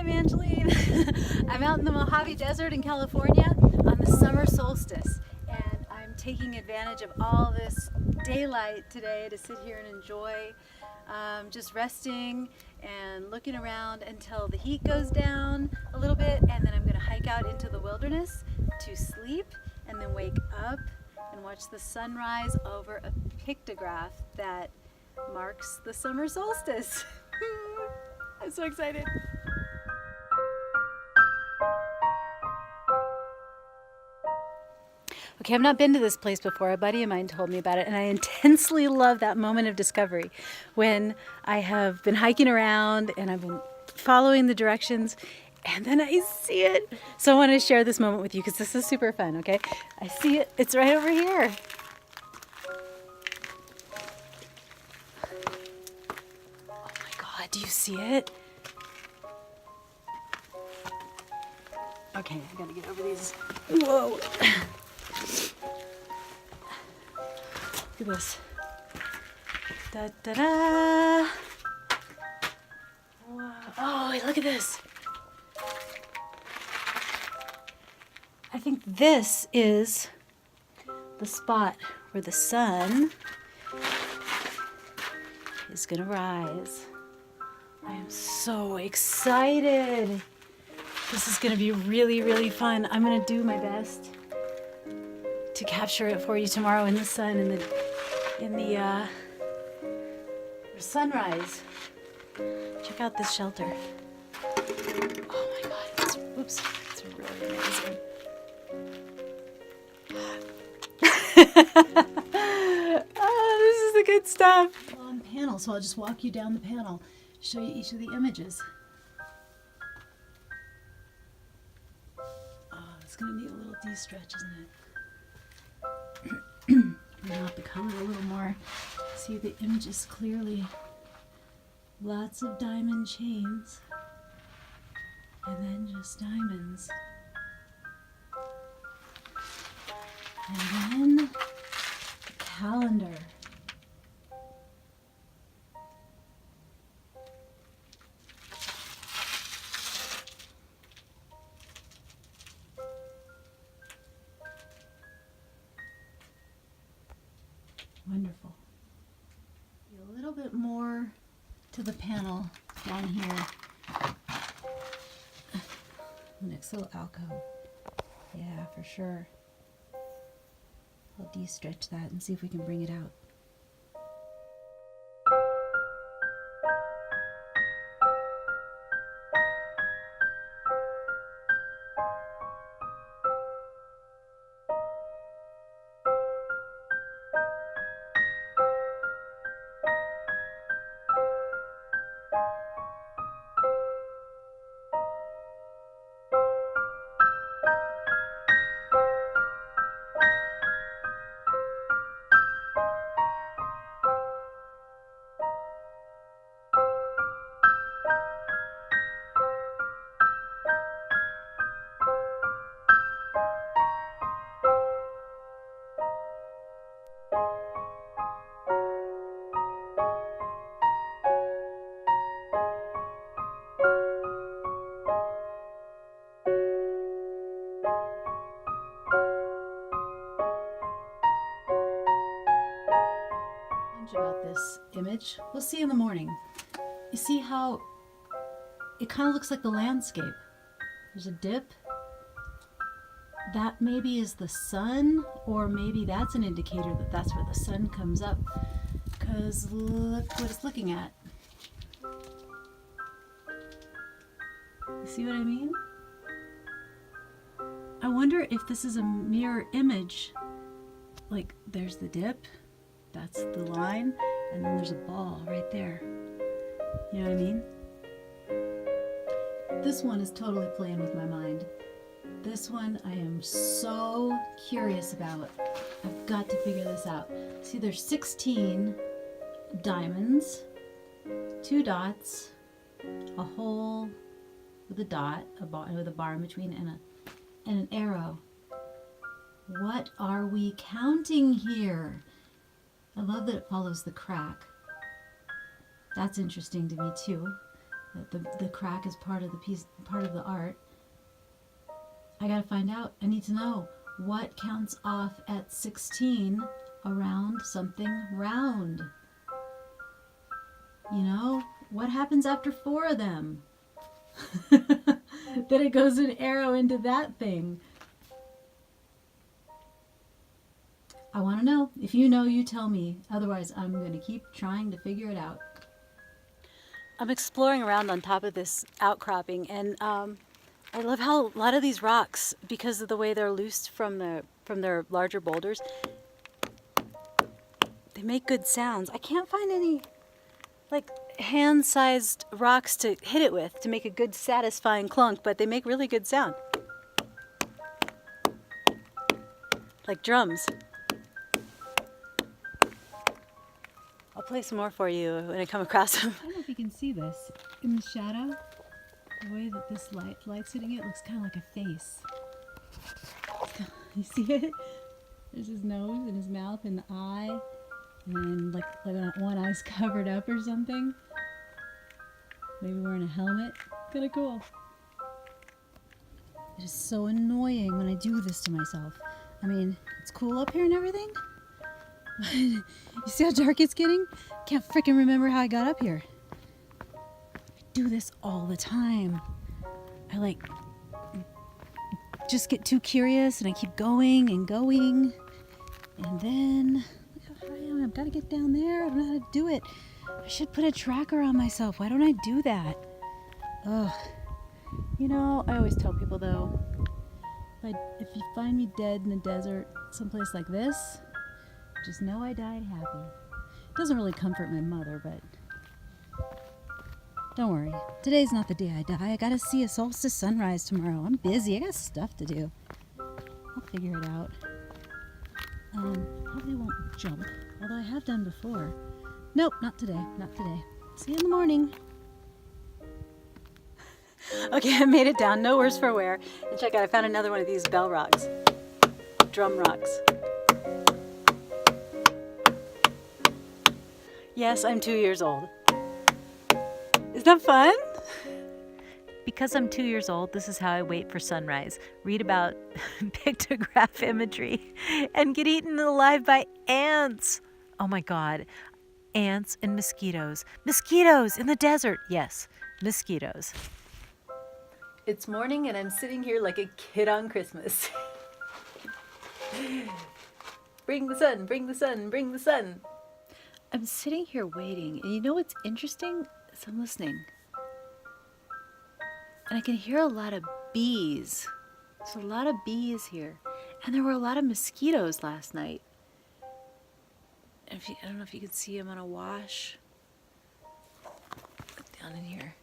I'm Angeline. I'm out in the Mojave Desert in California on the summer solstice, and I'm taking advantage of all this daylight today to sit here and enjoy just resting and looking around until the heat goes down a little bit, and then I'm going to hike out into the wilderness to sleep and then wake up and watch the sunrise over a pictograph that marks the summer solstice. I'm so excited. Okay, I've not been to this place before. A buddy of mine told me about it, and I intensely love that moment of discovery when I have been hiking around and I've been following the directions and then I see it. So I want to share this moment with you because this is super fun, okay? I see it. It's right over here. Oh my God, do you see it? Okay, I gotta get over these. Whoa. Look at this. Da da da. Wow. Oh, wait, look at this. I think this is the spot where the sun is gonna rise. I am so excited. This is gonna be really, really fun. I'm gonna do my best to capture it for you tomorrow in the sun, in the sunrise. Check out this shelter. Oh my God, it's really amazing. Oh, this is the good stuff. On panel, so I'll just walk you down the panel, show you each of the images. Oh, it's gonna need a little de-stretch, isn't it? Bring out the color a little more. See the images clearly. Lots of diamond chains. And then just diamonds. And then the calendar. Wonderful. A little bit more to the panel down here. Next little alcove. Yeah, for sure. I'll de-stretch that and see if we can bring it out. About this image, we'll see in the morning. You see how it kind of looks like the landscape. There's a dip. That maybe is the sun, or maybe that's an indicator that that's where the sun comes up, because look what it's looking at. You see what I mean? I wonder if this is a mirror image. Like, there's the dip, that's the line, and then there's a ball right there. You know what I mean? This one is totally playing with my mind. This one I am so curious about. I've got to figure this out. See, there's 16 diamonds, 2 dots, a hole with a dot, with a bar in between, and an arrow. What are we counting here? I love that it follows the crack. That's interesting to me too. that the crack is part of the piece, part of the art. I gotta find out. I need to know what counts off at 16 around something round. You know, what happens after 4 of them? Then it goes an arrow into that thing. I want to know. If you know, you tell me. Otherwise, I'm going to keep trying to figure it out. I'm exploring around on top of this outcropping, and I love how a lot of these rocks, because of the way they're loosed from their larger boulders, they make good sounds. I can't find any like hand-sized rocks to hit it with to make a good satisfying clunk, but they make really good sound. Like drums. I'll play some more for you when I come across them. I don't know if you can see this. In the shadow, the way that this light's hitting it looks kind of like a face. You see it? There's his nose and his mouth and the eye. And then like one eye's covered up or something. Maybe wearing a helmet. Kind of cool. It is so annoying when I do this to myself. I mean, it's cool up here and everything. You see how dark it's getting? Can't freaking remember how I got up here. I do this all the time. I like just get too curious and I keep going and going. And then look how high I am. I've got to get down there. I don't know how to do it. I should put a tracker on myself. Why don't I do that? Ugh. You know, I always tell people though, if you find me dead in the desert, someplace like this, just know I died happy. It doesn't really comfort my mother, but don't worry. Today's not the day I die. I gotta see a solstice sunrise tomorrow. I'm busy. I got stuff to do. I'll figure it out. Probably won't jump, although I have done before. Nope, not today. Not today. See you in the morning. Okay, I made it down. No worse for wear. And check out, I found another one of these bell rocks. Drum rocks. Yes, I'm 2 years old. Isn't that fun? Because I'm 2 years old, this is how I wait for sunrise. Read about pictograph imagery and get eaten alive by ants. Oh my God. Ants and mosquitoes. Mosquitoes in the desert. Yes, mosquitoes. It's morning and I'm sitting here like a kid on Christmas. Bring the sun, bring the sun, bring the sun. I'm sitting here waiting, and you know what's interesting? Is I'm listening. And I can hear a lot of bees. There's a lot of bees here. And there were a lot of mosquitoes last night. I don't know if you can see them on a wash. Down in here.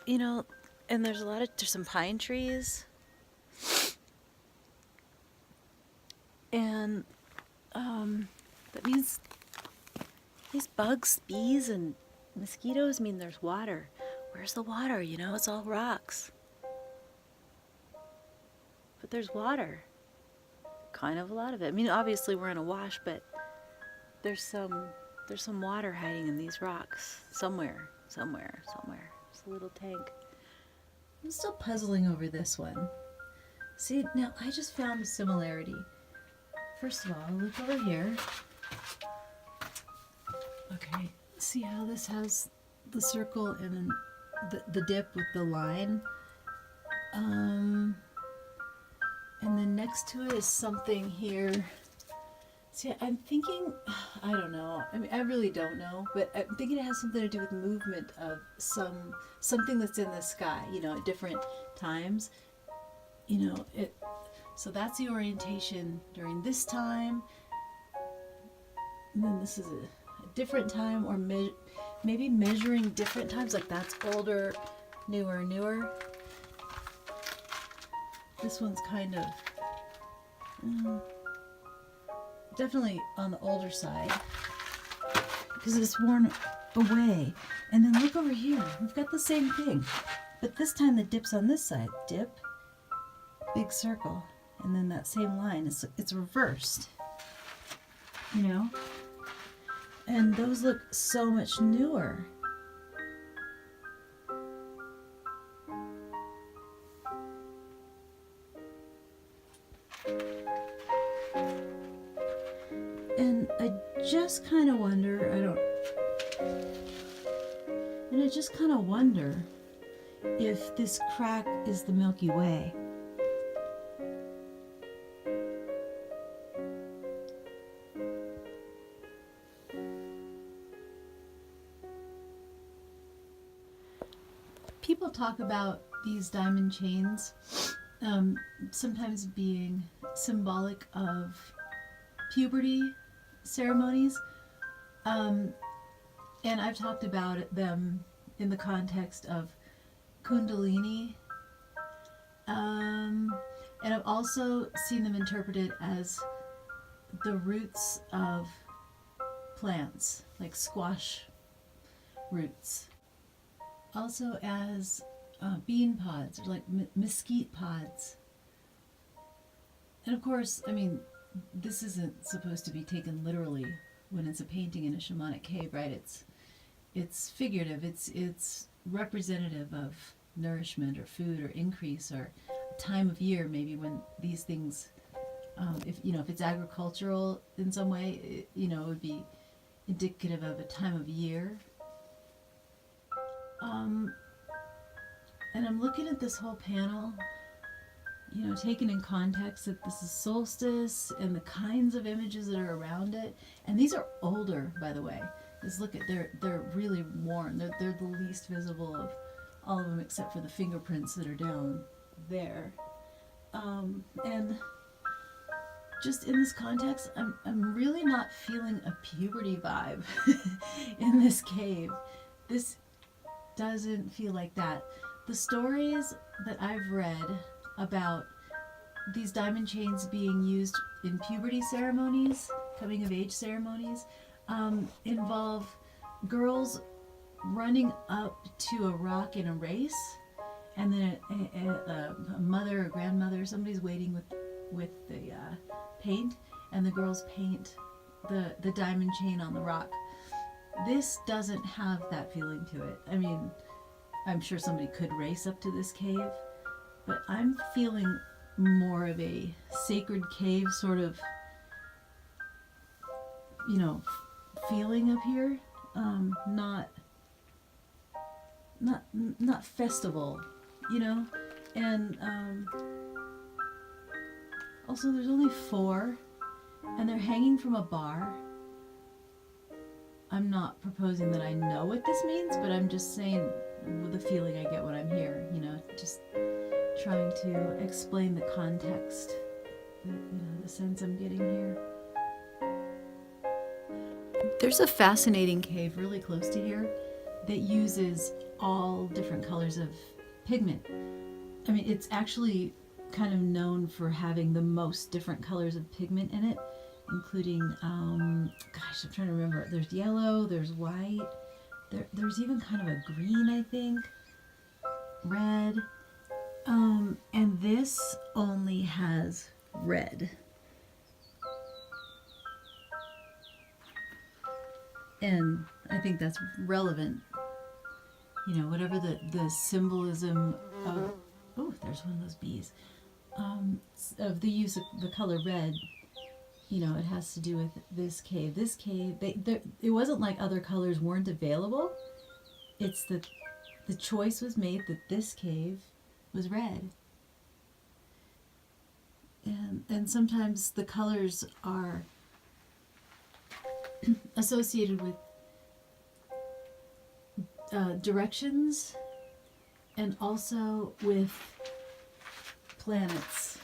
You know, and there's some pine trees. And that means these bugs, bees, and mosquitoes mean there's water. Where's the water? You know, it's all rocks. But there's water. Kind of a lot of it. I mean, obviously we're in a wash, but there's some water hiding in these rocks. Somewhere. It's a little tank. I'm still puzzling over this one. See, now I just found a similarity. First of all, look over here. Okay, see how this has the circle and then the dip with the line? And then next to it is something here. See, I'm thinking, I don't know. I mean, I really don't know, but I'm thinking it has something to do with movement of something that's in the sky, you know, at different times. You know, so that's the orientation during this time. And then this is a different time, or maybe measuring different times, like that's older, newer. This one's kind of definitely on the older side because it's worn away. And then look over here, we've got the same thing, but this time the dip's on this side. Dip, big circle, and then that same line, it's reversed, you know? And those look so much newer. And I just kind of wonder, if this crack is the Milky Way. People talk about these diamond chains sometimes being symbolic of puberty ceremonies, and I've talked about them in the context of Kundalini, and I've also seen them interpreted as the roots of plants, like squash roots. Also as bean pods, or like mesquite pods. And of course, I mean, this isn't supposed to be taken literally when it's a painting in a shamanic cave, right? It's figurative. It's representative of nourishment or food or increase or a time of year, maybe when these things, if it's agricultural in some way, it would be indicative of a time of year. And I'm looking at this whole panel, taken in context that this is solstice and the kinds of images that are around it. And these are older, by the way. Just look at, they're really worn. They're the least visible of all of them except for the fingerprints that are down there. And just in this context, I'm really not feeling a puberty vibe in this cave. This doesn't feel like that. The stories that I've read about these diamond chains being used in puberty ceremonies, coming of age ceremonies, involve girls running up to a rock in a race, and then a mother or grandmother, somebody's waiting with the paint, and the girls paint the diamond chain on the rock. This doesn't have that feeling to it. I mean, I'm sure somebody could race up to this cave, but I'm feeling more of a sacred cave sort of, feeling up here. Not festival, and also there's only 4, and they're hanging from a bar. I'm not proposing that I know what this means, but I'm just saying the feeling I get when I'm here, just trying to explain the context, the sense I'm getting here. There's a fascinating cave really close to here that uses all different colors of pigment. I mean, it's actually kind of known for having the most different colors of pigment in it, including, I'm trying to remember. There's yellow, there's white, there's even kind of a green, I think, red, and this only has red. And I think that's relevant, whatever the symbolism of, there's one of those bees, of the use of the color red. It has to do with this cave. This cave, it wasn't like other colors weren't available. It's that the choice was made that this cave was red. And sometimes the colors are associated with directions and also with planets.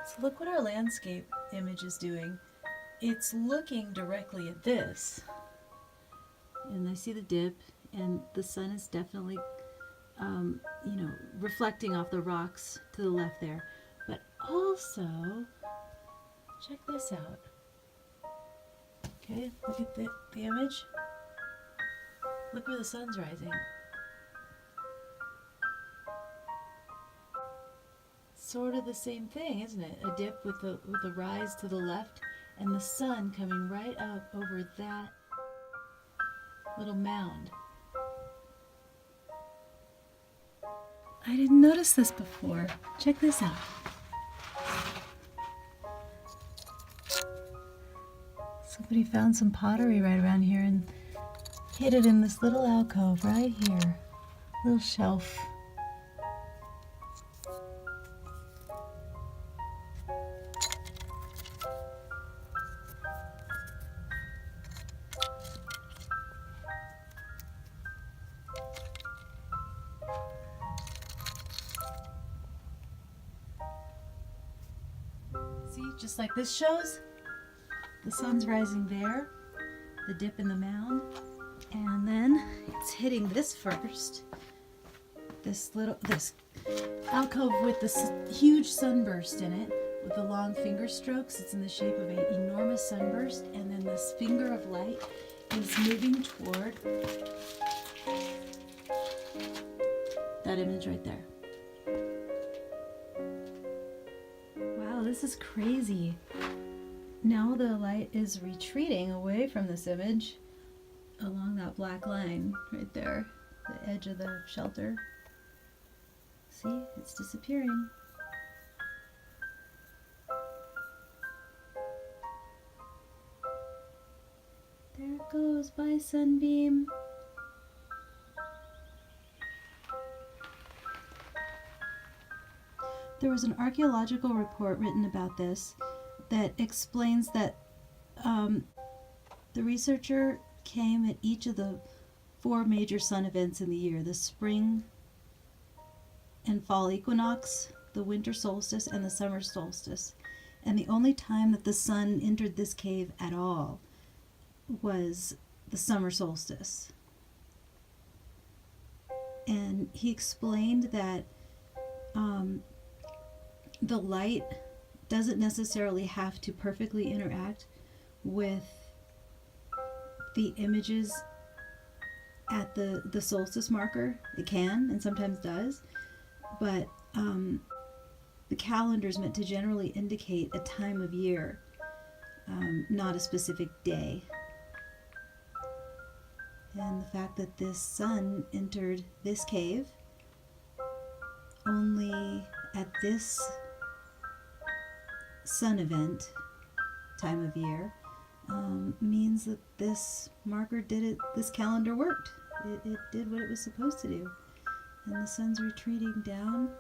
So look what our landscape image is doing. It's looking directly at this. And I see the dip, and the sun is definitely, reflecting off the rocks to the left there. But also, check this out. Okay, look at the image. Look where the sun's rising. Sort of the same thing, isn't it? A dip with the rise to the left, and the sun coming right up over that little mound. I didn't notice this before. Check this out. Somebody found some pottery right around here and hid it in this little alcove right here. Little shelf. See, just like this shows, the sun's rising there, the dip in the mound, and then it's hitting this first. This alcove with this huge sunburst in it, with the long finger strokes. It's in the shape of an enormous sunburst, and then this finger of light is moving toward that image right there. Wow, this is crazy. Now the light is retreating away from this image along that black line right there, the edge of the shelter. See, it's disappearing. There it goes. Bye, sunbeam. There was an archaeological report written about this that explains that the researcher came at each of the 4 major sun events in the year: the spring and fall equinox, the winter solstice, and the summer solstice. And the only time that the sun entered this cave at all was the summer solstice. And he explained that the light doesn't necessarily have to perfectly interact with the images at the solstice marker. It can, and sometimes does, but the calendar is meant to generally indicate a time of year, not a specific day. And the fact that this sun entered this cave only at this sun event time of year means that this marker did it, this calendar worked. It did what it was supposed to do. And the sun's retreating down,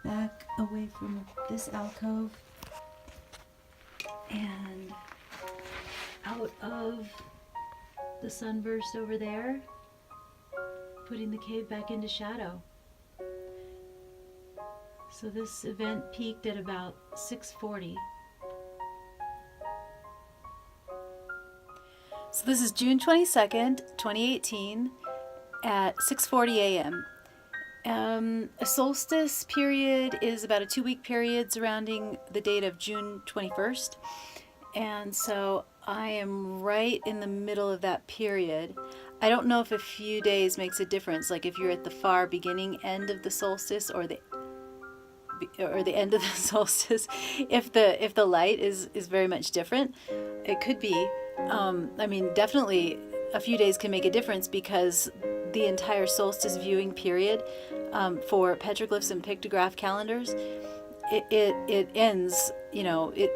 back away from this alcove and out of the sunburst over there, putting the cave back into shadow. So this event peaked at about 6:40. So this is June 22nd, 2018 at 6:40 a.m. A solstice period is about a 2-week period surrounding the date of June 21st. And so I am right in the middle of that period. I don't know if a few days makes a difference, like if you're at the far beginning end of the solstice or the end of the solstice, if the light is very much different. It could be. I mean, definitely a few days can make a difference, because the entire solstice viewing period for petroglyphs and pictograph calendars, it ends,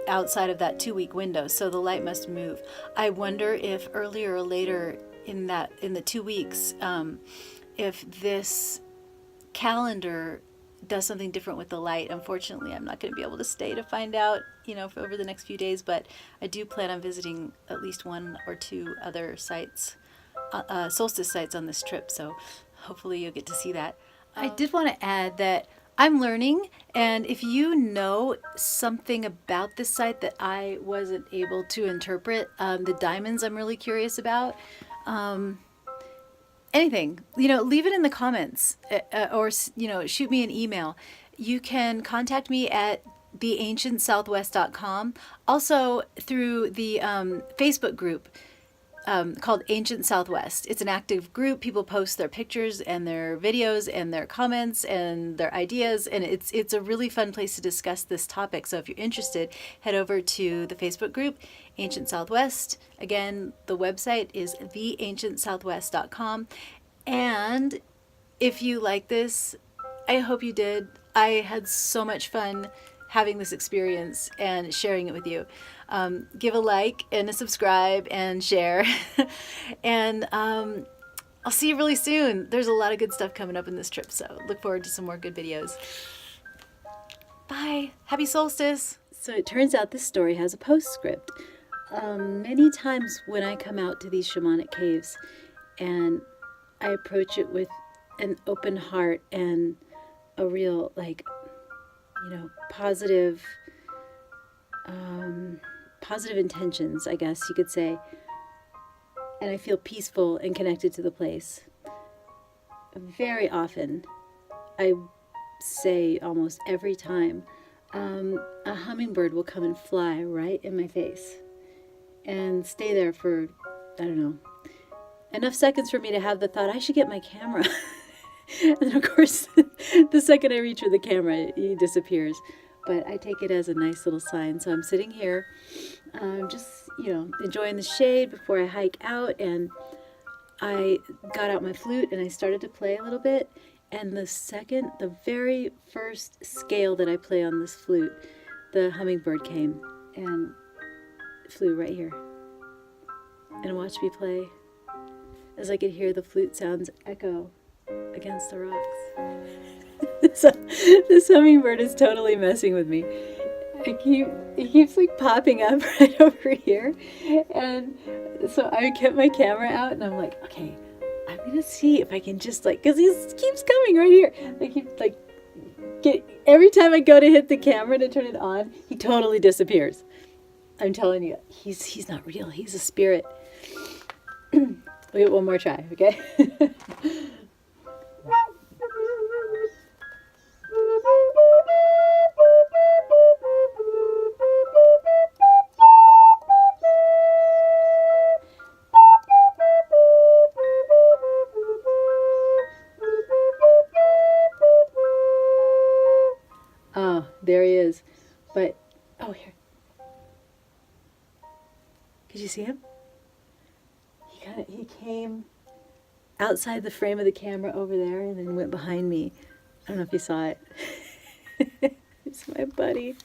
outside of that 2-week window. So the light must move. I wonder if earlier or later in the 2 weeks, if this calendar does something different with the light. Unfortunately, I'm not going to be able to stay to find out, for over the next few days, but I do plan on visiting at least 1 or 2 other sites, solstice sites on this trip, so hopefully you'll get to see that. I did want to add that I'm learning, and if you know something about this site that I wasn't able to interpret, the diamonds I'm really curious about, anything, leave it in the comments, or shoot me an email. You can contact me at theancientsouthwest.com, also through the Facebook group called Ancient Southwest. It's an active group. People post their pictures and their videos and their comments and their ideas, and it's a really fun place to discuss this topic. So if you're interested, head over to the Facebook group, Ancient Southwest. Again, the website is theancientsouthwest.com. And if you like this, I hope you did. I had so much fun having this experience and sharing it with you. Give a like and a subscribe and share. And I'll see you really soon. There's a lot of good stuff coming up in this trip, so look forward to some more good videos. Bye. Happy solstice. So it turns out this story has a postscript. Many times when I come out to these shamanic caves and I approach it with an open heart and a real, like, you know, positive intentions, I guess you could say. And I feel peaceful and connected to the place. Very often, I say almost every time, a hummingbird will come and fly right in my face and stay there for, I don't know, enough seconds for me to have the thought, I should get my camera. And then, of course, the second I reach for the camera, he disappears. But I take it as a nice little sign. So I'm sitting here, just, you know, enjoying the shade before I hike out. And I got out my flute and I started to play a little bit. And the very first scale that I play on this flute, the hummingbird came and flew right here and watched me play as I could hear the flute sounds echo against the rocks. So, this hummingbird is totally messing with me. It keeps like popping up right over here, and so I kept my camera out, and I'm like, okay, I'm gonna see if I can just like, cause he keeps coming right here. I keep like, every time I go to hit the camera to turn it on, he totally disappears. I'm telling you, he's not real. He's a spirit. We'll get one more try, okay? Oh, there he is. But, oh, here. Could you see him? He came outside the frame of the camera over there and then went behind me. I don't know if you saw it. It's my buddy.